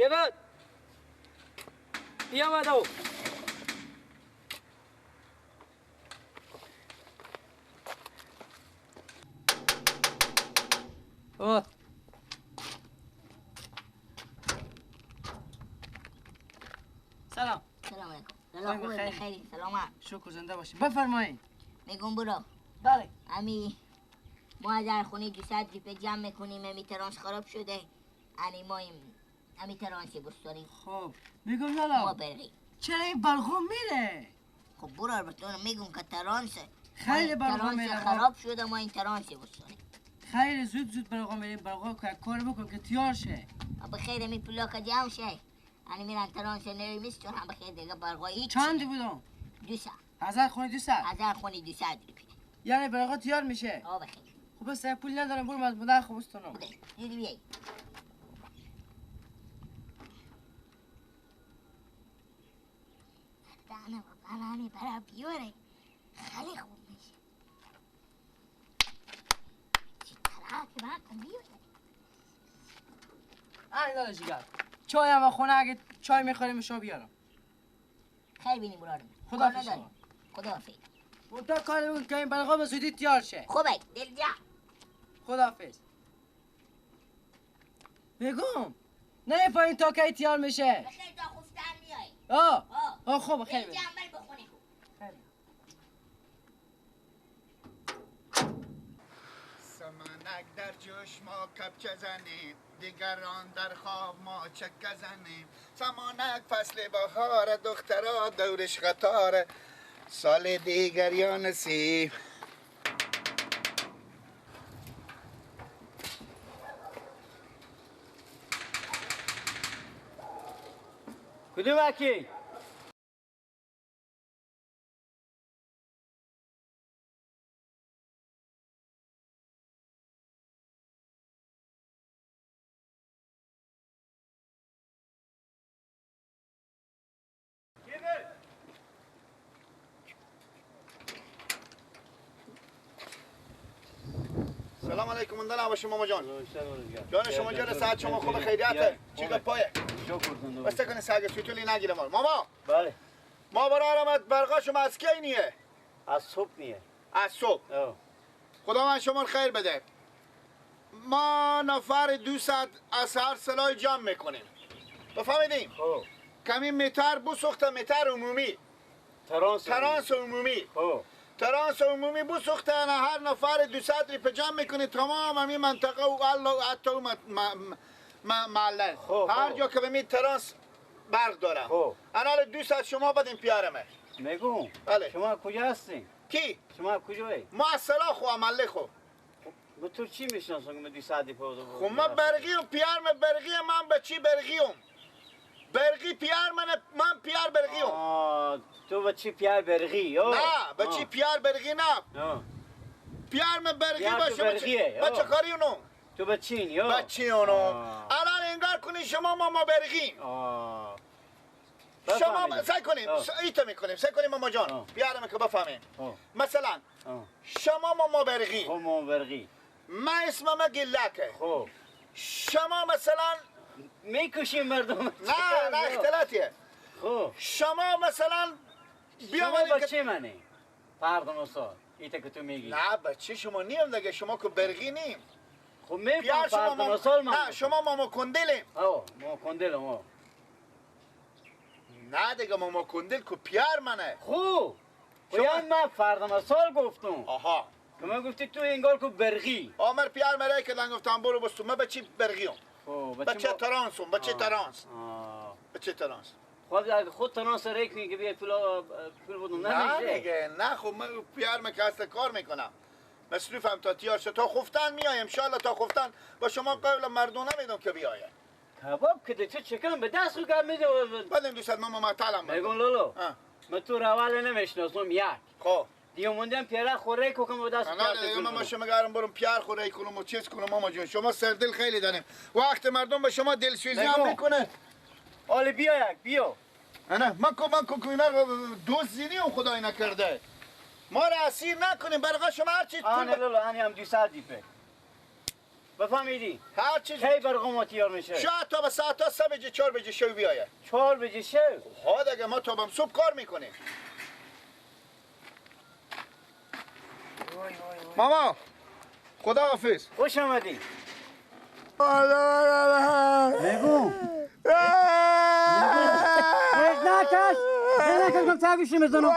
ببند بیا مدو اوه سلام سلام علیکم. لالا خوبه بخیری سلامت. شکر زنده باشی بفرمایید. میگم برو. بله. ما از هر خونه 200 ریپه جمع میکنیم. امی ترانس خراب شده. ما امی ترانسی بستانیم. خب میگم لالا ما برقی. چرا این بلغم میره؟ خب برو البته میگم که ترانسه. خیلی بلغم میره. خراب شده ما این ترانسی بستانیم. خیلی زود بلغم میره. بلغم کار بکن که تیار شه. بخیر امی پولا که جمع شه. میرن ترانس نوی میستون هم بخیر دیگه بلغم هیچ. چندی بودم؟ 200. 1000 خونه 200. 1000 خونه 200 ریپه. یعنی بلغم تیار میشه؟ بخیر. خب بس پول ندارم برو از مادر خوب استونم. دیدی بیایی. دانه و بنانی برای بیاره خیلی خوب میشه. چی طرح که من کن بیاره. لالا جیگر چای هم خونه اگه چای میخوریم شو بیارم. خیلی بینی برادم. خدا فیشم. خدا فیش. منطقه کاری بکن که این بلغم زودی تیار شه. خوبه دل جا. خداحافظ. میگم نه پایین تا کی تیار میشه. بخیر تا خفتن میای. خوب خیلی. دل جا عمل بخونه خوب. سمنک در جوش ما کپچه زنیم دیگران در خواب ما چکه زنیم سمانک فصل بهار دخترا دورش قطاره سال دیگر یا نصیب کدوم اکی؟ سلام علیکم مندل عباش ماما جان جان شما جان ساعت شما خوب خیریته چی پایه شکر زنده بسته کنی ساگه سوتولی نگیره ماما بله ما برای آرامت برقا شما از کی نیه از صبح میه از صبح خدا من شما خیر بده ما نفر 200 از هر سلای جمع میکنیم بفهمیدیم کمی متر بسوخته متر عمومی ترانس عمومی ترانس عمومی بسوخته هر نفر 200 ریپ جمع میکنه تمام همین منطقه و حتی محله هر جا که بمید ترانس برق دارم انا 200 شما بدین پیارمه میگم بله شما کجا هستین؟ کی؟ شما کجایی؟ ما از سلا خو عمله خو به تو چی میشناسم که من 200 ریپ خب من برقیم پیارم برقی من به چی برقیم برقی پیار من پیار برقیم تو به چی پیار برقی؟ نه به چی پیار برقی نه پیار من برقی باشه بچه کاری اونو تو به چین به چی اونو الان انگار کنی شما ما برقی شما سعی کنیم ایتا میکنیم سعی کنیم ماما جان بیارم که بفهمیم مثلا شما ما برقی خب ما برقی من اسمم گلکه خب شما مثلا میکشیم مردم نه اختلاتیه خب شما مثلا شما بچه منی فرد مثال ایتا که تو میگی نه بچه شما نیم دیگه شما که برقی نیم خب میفهم فرد مثال من نه شما ماما کندلیم ما کندلم نه دیگه ماما کندل که پیار منه خوب شما من فرد مثال گفتم آها که من گفتی تو انگار که برقی آمر پیار مره که لنگ گفتم برو بستم من بچه برقیم بچه ترانسم بچه ترانس بچه ترانس خود اگه خود ترانس ریکنی که بیای پول بودم نه دیگه نه خب من پیار مکسته کار میکنم مصروفم تا تیار شد تا خفتن میایم انشالله تا خفتن با شما قول مردونه میدم که بیاید کباب که تو چکن به دست رو گرم میده بدیم 200 ماما معطلم میگم لولو من تو روال نمیشناسم یک خب دیگه موندم پیاره خوره کوکم به دست نه دیگه ماما شما گرم برم پیار خوره کنم و چیز کنم ماما جون شما سردل خیلی داریم وقت مردم به شما دلسوزی هم میکنه آلی بیا یک بیا نه من کو اینا دزدی هم خدای نکرده ما را اسیر نکنیم برای شما هر چی آنه لولو آنی هم 200 دیپه بفهمیدی؟ هر چیز کی برقم تیار میشه؟ شاید تا به ساعت 3 بجه 4 بجه شو بیایه. 4 بجه شو. ها دیگه ما تا به صبح کار میکنیم. ماما خدا حافظ. خوش آمدی. بگو نکش گم تاگوشی میزنم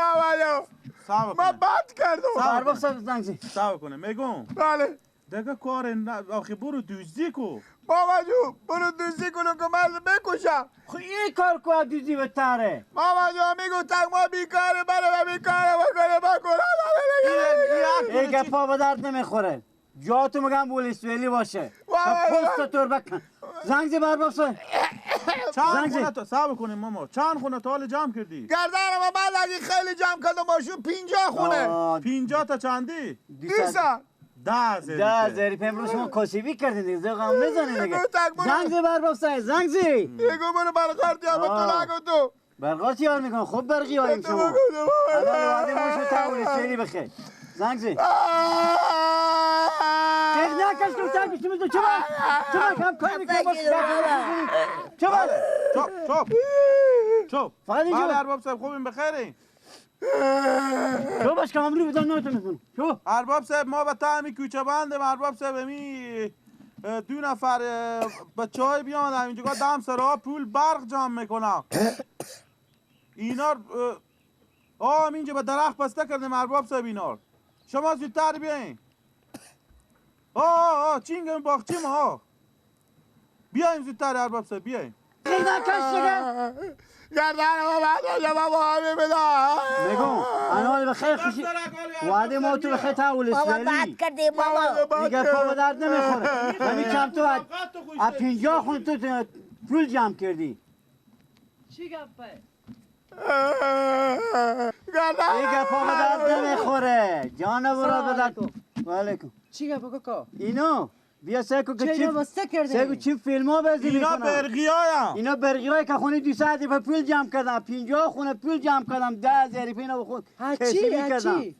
ما بد کردم. برباب زنگزی صبر کنه میگم بله دیگه کار آخه برو دوزی کو. ماما جو برو دوزی کنو که من بکشم. خو این کار کو دیدی به تاره ماما جو میگو تک ما بیکاره برای بیکاره بکنه این گپا به درد نمیخوره جاتو میگم بولیسویلی باشه پست تور بکن زنگزی برباب چند خونه تا صبر کنیم ماما چند خونه تا حال جمع کردی؟ گردن ما بعد اگه خیلی جمع کردم باشون 50 خونه 50 تا چندی؟ 200 10 زری امروز شما کاسبی کردین دیگه زغم میزنین دیگه زنگزی برباب زنگزی بگو برو برقار دیام تو نگو تو برقار تیار میکنم خوب برقی آییم شما الان وعده ما شو تاولی سیلی بخیر زنگزی نکش تو تاکش میزن چما کم کار میکنم چما چوب فقط اینجا بله ارباب صاحب خوبیم بخیرین شو باش کاملی بدن نوتون میکنم شو ارباب صاحب ما به تعمی کوچه بندیم ارباب صاحب امی 2 نفر بچه های بیان اینجا دم سرها پول برق جمع میکنم اینا اینجا به درخت بسته کردیم ارباب صاحب اینا شما زودتر بیاین چینگم باخچیم بیاین زودتر ارباب صاحب بیاین نکش دیگه گردن ما بعد یا بابا بده میگم انا بخیر خوشی وعده ما تو بخیر تاول بابا اسرائیلی بعد کردی بابا دیگه پا به درد نمیخوره همین کم تو از 50 خون تو پول جمع کردی چی گپه؟ دیگه پا به درد نمیخوره جانورا به درد وعلیکم چی گپه کاکا؟ اینو بیا سکو که چه چی اینو بسته کرده؟ سکو چی فیلم ها بازی اینا میکنم برقیایم اینا برگیرای که خونی 200 دفعه پول جمع کردم 50 خونه پول جمع کردم 10,000 اینا به خود هچی هچی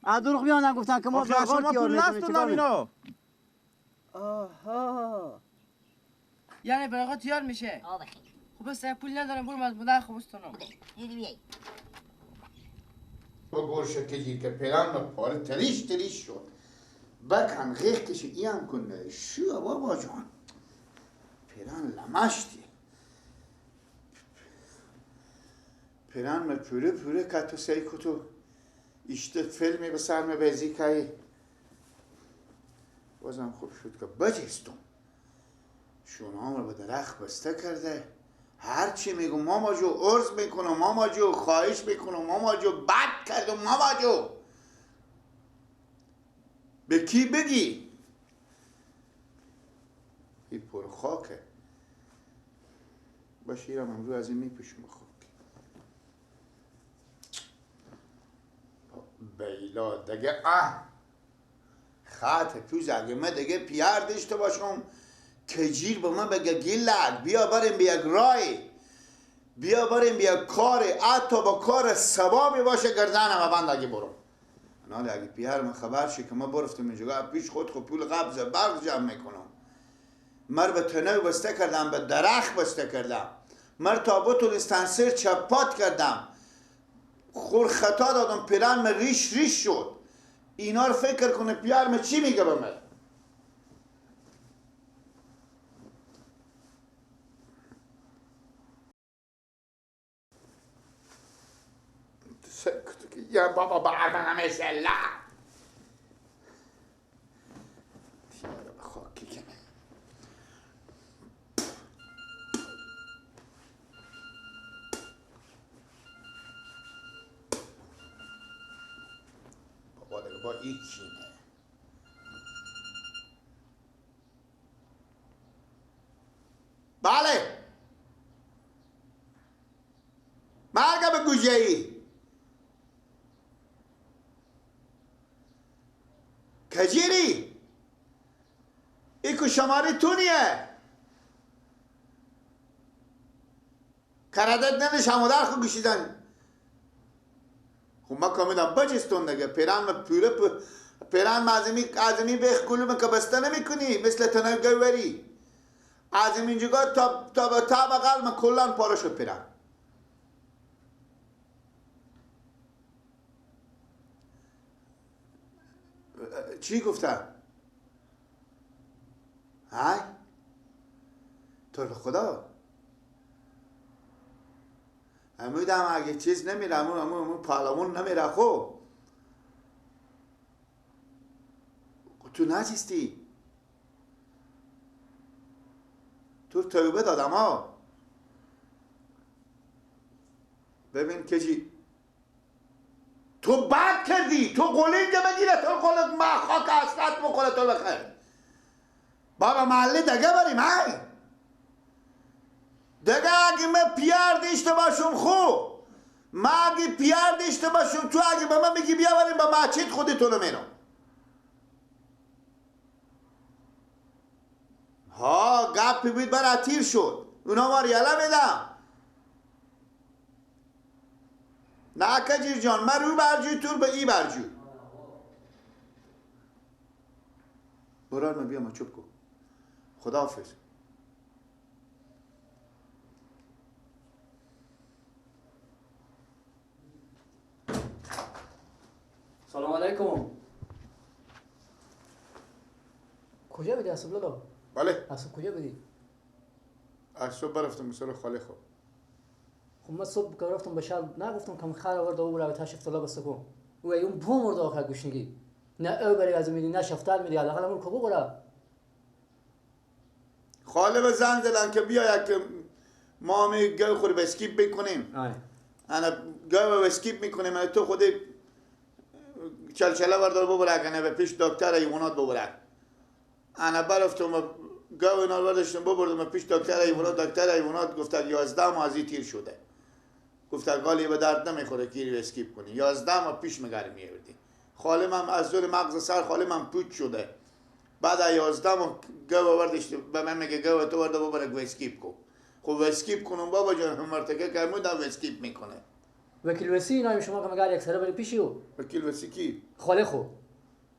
از دروغ بیاندن گفتن که ما آخه برقار شما تیار پول میکنیم نستونم اینا آها یعنی برقا تیار میشه آه بخیر خب بس پول ندارم برو از مادر خبستونم دیدی بیایی بگور شکلی که پیران به پاره تریش شد بکن غیخ کشی ایم کنه شو بابا جان پیران لمشتی پیران me pure که تو سی کتو اشته فیلمی به سر me بیزی که بازم خوب شد که بجستم شونام رو به درخت بسته کرده هرچی میگو ماما جو عرض میکنم ماما جو خواهش میکنم ماما جو بد کردم ماما جو به کی بگی این پر خاکه باشیرم امرو از این میپشم خاک بیلا دیگه خط پیوز اگه من دیگه پیار داشته باشم کجیر به من بگه گیلک بیا بریم به یک رای بیا بریم به یک کار حتی با کار ثوابی باشه گردنم بند اگه برم حالا اگه پیار من خبر شی که ما برفتم اینجا پیش خود پول قبض برق جمع میکنم مر به تنو بسته کردم به درخت بسته کردم مر تابوت و استانسر چپات کردم خور خطا دادم پیران من ریش شد اینا رو فکر کنه پیار من چی میگه به من یا بابا برم همه سلا تیاره به خاکی کنه بابا دیگه با این چینه بله مرگم به گوشه ای کجیری ایکو شماری تونیه کردت نده شمادر خو گوشیدن خب ما کامیدم بجستون دیگه پیران ما پوره پیران عظمی به گلوم که بسته نمی کنی مثل تنه گوری از اینجا تا بغل من کلان پاره شد پیران. چی گفته؟ های؟ تو به خدا امیدم اگه چیز نمیره امون پارلمان نمیره خب تو نچیستی تو توبه دادم ها. ببین کجی تو بد کردی تو قلنگ بگیره تو قلنگ ما خاک حسرت بخوره تو بخیر بابا محله دگه بریم های دگه اگه من پیار دیشته باشم خوب ما اگه پیار دیشته باشم تو اگه به من بگی بیا بریم با مچید خودتونو میرم ها گپی بود برا تیر شد اونا ما ریاله میدم نه کجیر جان من رو برجوی تور به ای برجوی برار من بیا ما چوب کن خداحافظ. سلام علیکم. کجا بودی اصلا لالا؟ بله اصلا کجا بودی؟ از صبح برفتم مثل خاله خوب. خب من صبح که رفتم به شب نگفتم که خر آورده او برای تشریف طلب است کن. او اون بو مرده آخر گوشنگی. نه او برای از میدی نه شفتال میدی حداقل همون کبو برا. خاله به زن زدن که بیا یک ما می گو خور به اسکیپ بکنیم. انا گو اسکیپ میکنیم انا تو خودی چلچله بردار ببره کنه به پیش دکتر حیوانات ببره. انا برفتم گو اینا برداشتم ببردم پیش دکتر حیوانات گفت 11 ماه تیر شده. گفت گالی به درد نمیخوره که اسکیپ کنی 11 ماه پیش مگر میوردی. خاله من از زور مغز سر خاله من پوچ شده. بعد 11 ماه گو برداشت به من میگه گو تو برده ببره گو اسکیپ کن. خب اسکیپ کنم بابا جان مرتکه که مودم اسکیپ میکنه. وکیل وسی نام شما که مگر یک سره بری پیشیو. وکیل وسی کی؟ خاله خو.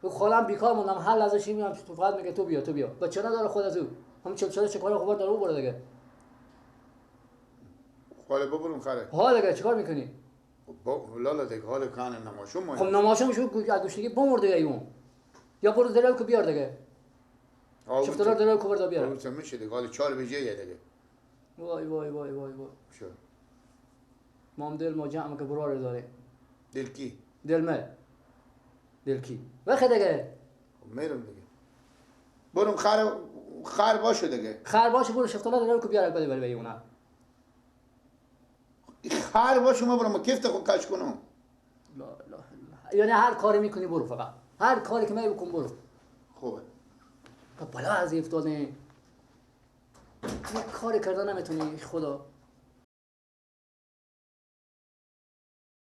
تو خالم بیکار موندم حل ازش میام تو فقط میگه تو بیا. بچه نداره خود از او. هم چلچله چکار خبر داره او برده دیگه. خاله ببرم خره. ها دیگه چیکار میکنی؟ با لالا دیگه حال کانه نماشم خب نماشم شو گوشتگی بمرده ایون. یا برو درو که بیار دیگه. شفتار درو که برده بیار. اون میشه دیگه حال 4 بجه یه دیگه. وای. شو. مام دل ما جمع که برار داره. دل کی؟ دل کی؟ وقت دیگه. میرم دیگه. برم خر باشه دیگه. خر باشه برو شفتار درو که بیار بده بره ایونا. خر باشه ما برم کیف خود کش کنم. لا یعنی هر کاری میکنی برو فقط. هر کاری که میکنی برو. خوبه. بلا از افتاده. یک کاری کردن نمیتونی خدا.